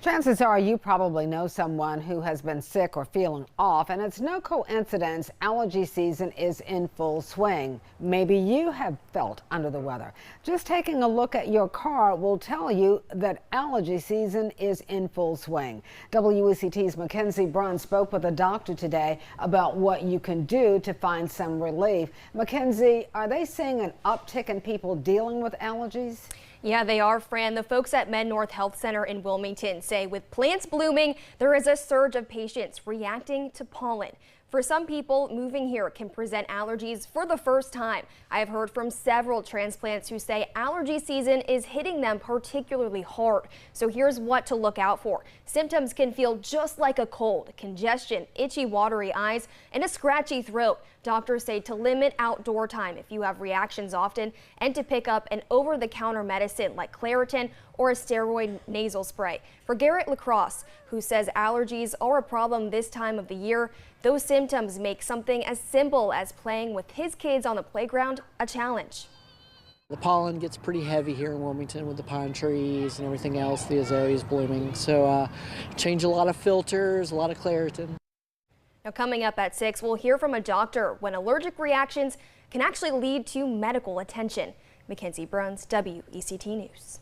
Chances are you probably know someone who has been sick or feeling off, and it's no coincidence allergy season is in full swing. Maybe you have felt under the weather. Just taking a look at your car will tell you that allergy season is in full swing. WECT's Mackenzie Brunn spoke with a doctor today about what you can do to find some relief. Mackenzie, are they seeing an uptick in people dealing with allergies? Yeah, they are, Fran. The folks at Med North Health Center in Wilmington say with plants blooming, there is a surge of patients reacting to pollen. For some people, moving here can present allergies for the first time. I have heard from several transplants who say allergy season is hitting them particularly hard. So here's what to look out for. Symptoms can feel just like a cold: congestion, itchy, watery eyes, and a scratchy throat. Doctors say to limit outdoor time if you have reactions often, and to pick up an over-the-counter medicine like Claritin or a steroid nasal spray. For Garrett Lacrosse, who says allergies are a problem this time of the year, those symptoms make something as simple as playing with his kids on the playground a challenge. The pollen gets pretty heavy here in Wilmington with the pine trees and everything else, the azaleas blooming. So change a lot of filters, a lot of Claritin. Now, coming up at 6, we'll hear from a doctor when allergic reactions can actually lead to medical attention. Mackenzie Brunn, WECT News.